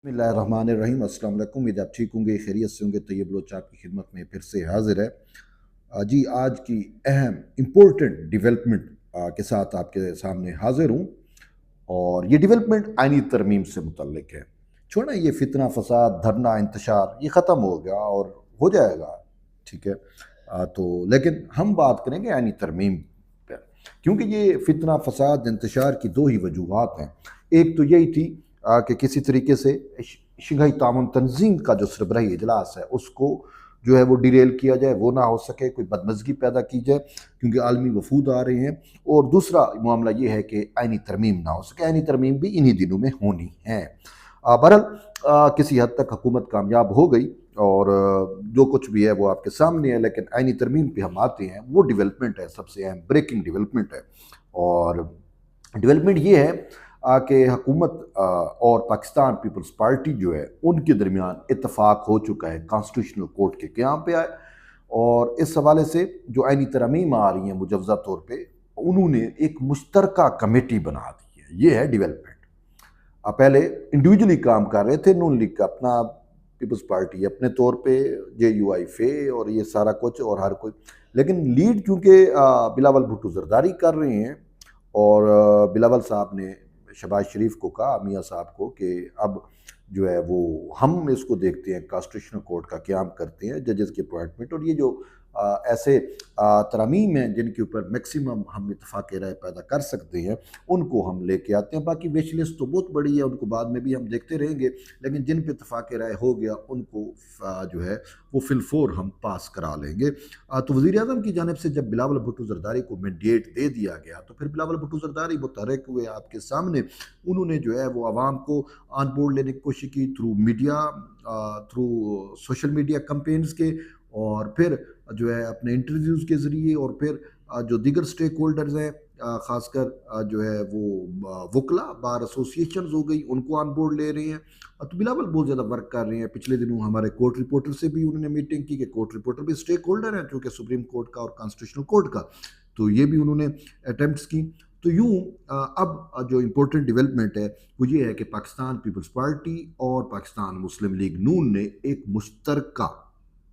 बिस्मिल्लाहिर्रहमानिर्रहीम। अस्सलाम वालेकुम। उम्मीद आप ठीक होंगे, खैरियत से होंगे। तैयब बलोच आपकी खिदमत में फिर से हाजिर है। जी, आज की अहम इम्पोर्टेंट डेवलपमेंट के साथ आपके सामने हाजिर हूँ। और ये डेवलपमेंट आइनी तरमीम से मुतल्लिक है। छोड़ा ये फितना फसाद धरना इंतशार ये ख़त्म हो गया और हो जाएगा, ठीक है। तो लेकिन हम बात करेंगे आइनी तरमीम पर, क्योंकि ये फितना फसाद इंतशार की दो ही वजूहत हैं। एक तो यही थी कि किसी तरीके से शंघाई ताउन तंजीम का जो सरबराही इजलास है उसको जो है वो डिरेल किया जाए, वो ना हो सके, कोई बदमज़गी पैदा की जाए, क्योंकि आलमी वफूद आ रहे हैं। और दूसरा मामला ये है कि आइनी तरमीम ना हो सके। आइनी तरमीम भी इन्हीं दिनों में होनी है। बहरहाल किसी हद तक हुकूमत कामयाब हो गई और जो कुछ भी है वो आपके सामने है। लेकिन आइनी तरमीम पे हम आते हैं, वो डेवलपमेंट है, सबसे अहम ब्रेकिंग डेवलपमेंट है। और डेवलपमेंट ये है कि हुकूमत और पाकिस्तान पीपल्स पार्टी जो है उनके दरमियान इतफाक़ हो चुका है कॉन्स्टिट्यूशनल कोर्ट के क़याम पे आए। और इस हवाले से जो आइनी तरमीम आ रही हैं मुजवज़ा तौर पे, उन्होंने एक मुश्तरका कमेटी बना दी है। ये है डेवलपमेंट। पहले इंडिविजुअली काम कर रहे थे, नून लीग का अपना, पीपल्स पार्टी अपने तौर पे, JUI फे और ये सारा कुछ और हर कोई। लेकिन लीड चूँकि बिलावल भुट्टो ज़रदारी कर रहे हैं और बिलावल साहब ने शहबाज शरीफ को कहा, मियाँ साहब को, कि अब जो है वो हम इसको देखते हैं, कॉन्स्टिट्यूशनल कोर्ट का क़याम करते हैं, जजेस की अपॉइंटमेंट। और ये जो ऐसे तरमीम हैं जिनके ऊपर मैक्सिमम हम इत्तफ़ाक़ राय पैदा कर सकते हैं, उनको हम लेके आते हैं। बाकी विश लिस्ट तो बहुत बड़ी है, उनको बाद में भी हम देखते रहेंगे। लेकिन जिन पे इत्तफ़ाक़ राय हो गया उनको जो है वो फिलफोर हम पास करा लेंगे। तो वज़ीर-ए-आज़म की जानिब से जब बिलावल भुट्टो ज़रदारी को मैंडेट दे दिया गया, तो फिर बिलावल भुट्टो ज़रदारी मुतहर्रिक हुए आपके सामने। उन्होंने जो है वो आवाम को ऑन बोर्ड लेने की कोशिश की through media, through social media campaigns के, और फिर जो है अपने इंटरव्यूज़ के ज़रिए, और फिर जो दीगर स्टेक होल्डर्स हैं, ख़ासकर जो है वो वुकला बार एसोसिएशंस हो गई, उनको ऑन बोर्ड ले रहे हैं। तो बिलावल बहुत ज़्यादा वर्क कर रहे हैं। पिछले दिनों हमारे कोर्ट रिपोर्टर से भी उन्होंने मीटिंग की, कि कोर्ट रिपोर्टर भी स्टेक होल्डर हैं चूँकि सुप्रीम कोर्ट का और कॉन्स्टिट्यूशनल कोर्ट का। तो ये भी उन्होंने अटेम्प्ट्स की। तो यूँ अब जो इम्पोर्टेंट डेवलपमेंट है वो ये है कि पाकिस्तान पीपल्स पार्टी और पाकिस्तान मुस्लिम लीग नून ने एक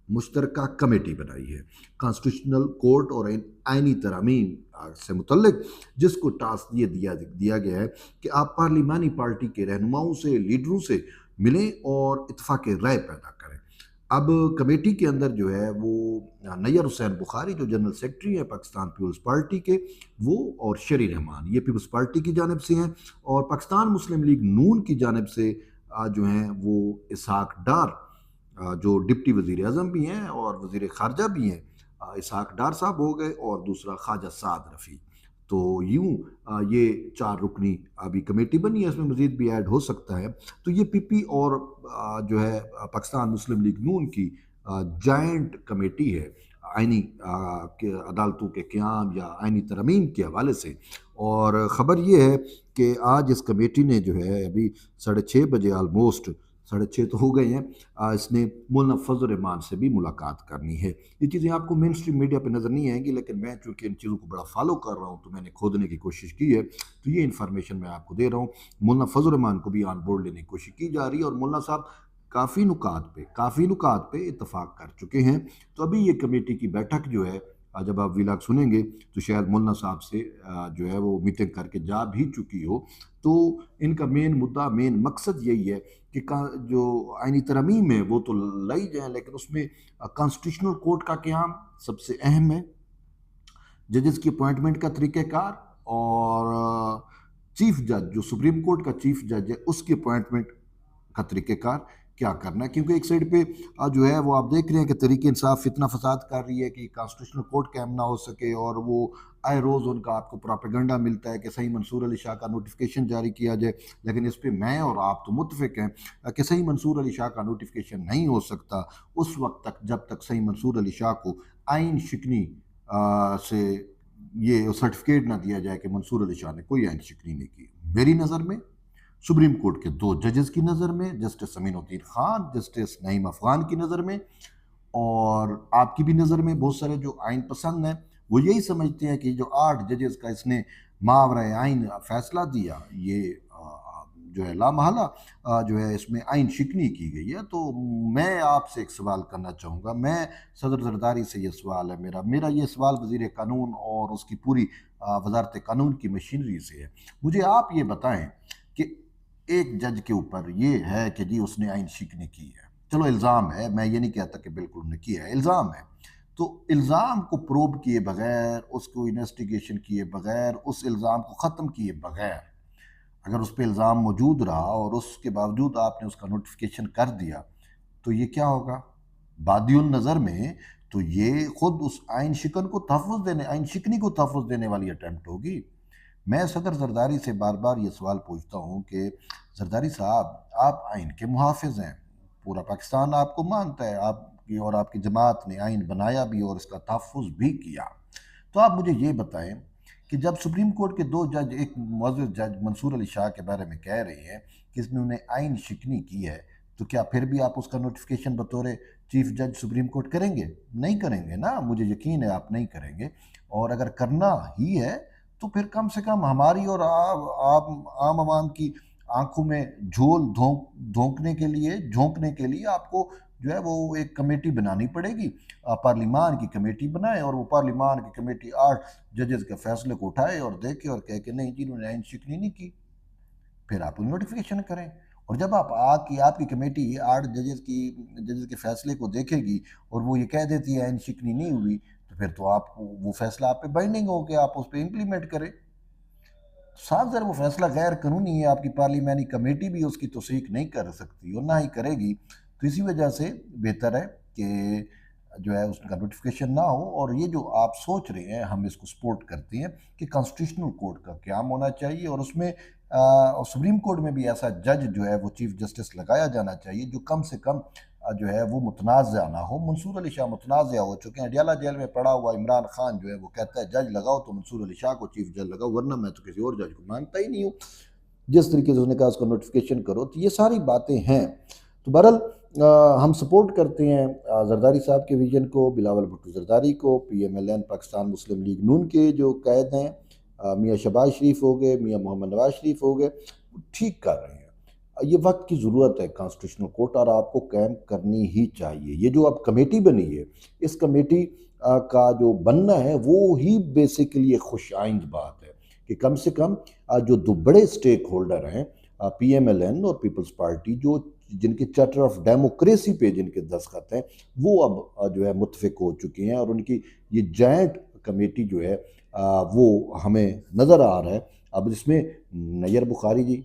मुश्तरका कमेटी बनाई है कॉन्स्टिट्यूशनल कोर्ट और आइनी तरमीम से मुतल्लिक, जिसको टास्क ये दिया गया है कि आप पार्लिमानी पार्टी के रहनुमाओं से, लीडरों से मिलें और इत्तफाक़ राय पैदा करें। अब कमेटी के अंदर जो है वो नैयर हुसैन बुखारी जो जनरल सेक्रेटरी है पाकिस्तान पीपल्स पार्टी के, वो और शरी रहमान ये पीपल्स पार्टी की जानिब से हैं, और पाकिस्तान मुस्लिम लीग नून की जानिब से जो हैं वो इसहाक डार, जो डिप्टी वज़ीर आज़म भी हैं और वज़ीर ख़ारजा भी हैं, इसहाक डार साहब हो गए, और दूसरा ख्वाजा साद रफ़ी। तो यूँ ये 4 रुकनी अभी कमेटी बनी है, इसमें मज़ीद भी ऐड हो सकता है। तो ये PP और जो है पाकिस्तान मुस्लिम लीग नून की जॉइंट कमेटी है आइनी के अदालतों के क़याम या आइनी तरमीम के हवाले से। और ख़बर ये है कि आज इस कमेटी ने जो है अभी 6:30 बजे, ऑलमोस्ट 6:30 तो हो गए हैं, इसने मौलाना फजल रहमान से भी मुलाकात करनी है। ये चीज़ें आपको मेन स्ट्रीम मीडिया पे नज़र नहीं आएंगी, लेकिन मैं चूँकि इन चीज़ों को बड़ा फॉलो कर रहा हूँ तो मैंने खोदने की कोशिश की है, तो ये इन्फॉर्मेशन मैं आपको दे रहा हूँ। मौलाना फजल रहमान को भी ऑन बोर्ड लेने की कोशिश की जा रही है, और मौलाना साहब काफ़ी नुकात पे इत्तफाक कर चुके हैं। तो अभी ये कमेटी की बैठक जो है, जब आप व्लॉग सुनेंगे तो शायद मौलाना साहब से जो है वो मीटिंग करके जा भी चुकी हो। तो इनका मेन मुद्दा, मेन मकसद यही है कि जो आइनी तरमीम है वो तो लाई जाए, लेकिन उसमें कॉन्स्टिट्यूशनल कोर्ट का क़याम सबसे अहम है, जजेस की अपॉइंटमेंट का तरीक़ेकार, और चीफ जज जो सुप्रीम कोर्ट का चीफ जज है उसकी अपॉइंटमेंट का तरीक़ेकार क्या करना है। क्योंकि एक साइड पे जो है वो आप देख रहे हैं कि तहरीक इंसाफ इतना फसाद कर रही है कि कॉन्स्टिट्यूशनल कोर्ट कायम ना हो सके, और वो आए रोज़ उनका आपको प्रोपेगेंडा मिलता है कि सही मंसूर अली शाह का नोटिफिकेशन जारी किया जाए। लेकिन इस पे मैं और आप तो मुत्तफ़िक हैं कि सही मंसूर अली शाह का नोटिफिकेशन नहीं हो सकता उस वक्त तक जब तक सही मंसूर अली शाह को आइन शिकनी से ये सर्टिफिकेट ना दिया जाए कि मंसूर अली शाह ने कोई आइन शिकनी नहीं की। मेरी नज़र में, सुप्रीम कोर्ट के 2 जजेस की नज़र में, जस्टिस अमीनुद्दीन खान, जस्टिस नईम अफ़गान की नज़र में, और आपकी भी नज़र में, बहुत सारे जो आइन पसंद हैं वो यही समझते हैं कि जो 8 जजेस का इसने मावरा आइन फ़ैसला दिया, ये जो है लामहला जो है इसमें आइन शिकनी की गई है। तो मैं आपसे एक सवाल करना चाहूँगा, मैं सदर जरदारी से ये सवाल है मेरा मेरा ये सवाल वज़ीर कानून और उसकी पूरी वजारत कानून की मशीनरी से है। मुझे आप ये बताएं कि एक जज के ऊपर ये है कि जी उसने आइन शिकनी की है, चलो इल्ज़ाम है, मैं ये नहीं कहता कि बिल्कुल उन्होंने किया है, इल्ज़ाम है। तो इल्ज़ाम को प्रूव किए बगैर, उसको इन्वेस्टिगेशन किए बगैर, उस इल्ज़ाम को ख़त्म किए बगैर, अगर उस पर इल्ज़ाम मौजूद रहा और उसके बावजूद आपने उसका नोटिफिकेशन कर दिया, तो ये क्या होगा? बादियुल नज़र में तो ये खुद उस आइन शिकन को तहफ़्फ़ुज़ देने, आइन शिकनी को तहफ़्फ़ुज़ देने वाली अटैम्प्ट होगी। मैं सदर जरदारी से बार बार ये सवाल पूछता हूँ कि जरदारी साहब, आप आइन के मुहाफ़िज़ हैं, पूरा पाकिस्तान आपको मानता है, आपकी और आपकी जमात ने आइन बनाया भी और इसका तहफ़्फ़ुज़ भी किया। तो आप मुझे ये बताएं कि जब सुप्रीम कोर्ट के दो जज, एक मुअज़्ज़ज़ जज मंसूर अली शाह के बारे में कह रहे हैं कि इन्होंने आइन शिकनी की है, तो क्या फिर भी आप उसका नोटिफिकेशन बतौर चीफ जज सुप्रीम कोर्ट करेंगे? नहीं करेंगे ना, मुझे यकीन है आप नहीं करेंगे। और अगर करना ही है तो फिर कम से कम हमारी और आप आम आवाम की आंखों में झोल झोंकने के लिए आपको जो है वो एक कमेटी बनानी पड़ेगी। पार्लिमान की कमेटी बनाए और वो पार्लिमान की कमेटी 8 जजेस के फैसले को उठाए और देखे और कहे कि नहीं जी इन्होंने आइन शिकनी नहीं की, फिर आप नोटिफिकेशन करें। और जब आप आपकी कमेटी 8 जजेस के फैसले को देखेगी और वो ये कह देती है आइन शिकनी नहीं हुई, तो फिर तो आप वो फैसला आप पे बाइंडिंग हो गया, आप उस पर इम्प्लीमेंट करें। साफ ज़रा वो फैसला गैर कानूनी है, आपकी पार्लियामानी कमेटी भी उसकी तौसीक नहीं कर सकती और ना ही करेगी। तो इसी वजह से बेहतर है कि जो है उसका नोटिफिकेशन ना हो। और ये जो आप सोच रहे हैं, हम इसको सपोर्ट करते हैं कि कॉन्स्टिट्यूशनल कोर्ट का क़याम होना चाहिए और उसमें और सुप्रीम कोर्ट में भी ऐसा जज जो है वो चीफ जस्टिस लगाया जाना चाहिए जो कम से कम जो है वो मुतनाज़ा ना हो। मंसूर अली शाह मुतनाज़ा हो चुके हैं। अडियाला जेल में पड़ा हुआ इमरान खान जो है वो कहता है जज लगाओ तो मंसूर अली शाह को चीफ जज लगाओ, वरना मैं तो किसी और जज को मानता ही नहीं हूँ। जिस तरीके से उसने कहा उसको नोटिफिकेशन करो, तो ये सारी बातें हैं। तो बहरहाल हम सपोर्ट करते हैं जरदारी साहब के विजन को, बिलावल भुट्टो जरदारी को, PMLN पाकिस्तान मुस्लिम लीग नून के जो कैद हैं, मियाँ शहबाज शरीफ हो गए, मियाँ मोहम्मद नवाज शरीफ हो गए, ठीक कर रहे हैं। ये वक्त की ज़रूरत है कॉन्स्टिट्यूशनल कोर्ट और आपको कायम करनी ही चाहिए। ये जो अब कमेटी बनी है, इस कमेटी का जो बनना है वो ही बेसिकली एक खुश आइंद बात है कि कम से कम जो दो बड़े स्टेक होल्डर हैं, PMLN और पीपल्स पार्टी, जो जिनके चार्टर ऑफ डेमोक्रेसी पे जिनके दस्तखत हैं, वो अब जो है मुत्तफिक हो चुके हैं और उनकी ये जॉइंट कमेटी जो है वो हमें नज़र आ रहा है। अब इसमें नैयर बुखारी जी,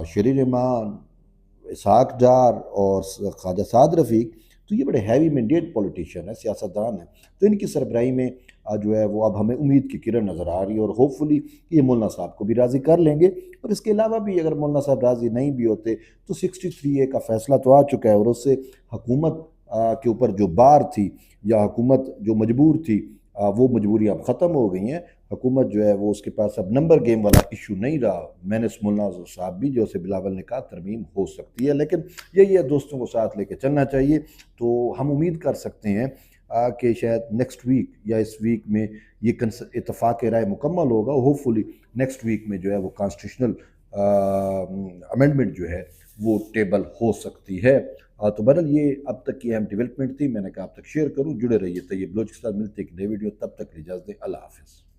शरीर रहमान, इसहाक डार और ख्वाजा साद रफ़ीक, तो ये बड़े हैवी मैंडेट पॉलिटिशियन है, सियासतदान है। तो इनकी सरबराही में जो है वो अब हमें उम्मीद की किरण नज़र आ रही है और होपफुली ये मौलाना साहब को भी राज़ी कर लेंगे। और इसके अलावा भी अगर मौलाना साहब राज़ी नहीं भी होते तो 63A का फैसला तो आ चुका है और उससे हुकूमत के ऊपर जो बार थी या हुकूमत जो मजबूर थी, वो मजबूरियाँ अब ख़त्म हो गई हैं। हुकूमत जो है वो उसके पास अब नंबर गेम वाला इशू नहीं रहा। मैंने मौलाना साहब भी, जैसे बिलावल ने कहा, तरमीम हो सकती है, लेकिन यही है दोस्तों को साथ लेके चलना चाहिए। तो हम उम्मीद कर सकते हैं कि शायद नेक्स्ट वीक या इस वीक में ये इतफाक़ राय मुकम्मल होगा। होपफुली नेक्स्ट वीक में जो है वो कॉन्स्टिट्यूशनल अमेंडमेंट जो है वो टेबल हो सकती है। तो बहरहाल ये अब तक की अहम डेवलपमेंट थी, मैंने कहा आप तक शेयर करूँ। जुड़े रहिए तैयब बलोच के साथ, मिलते एक नए वीडियो, तब तक इजाज़त दें, अल्लाह हाफ़िज़।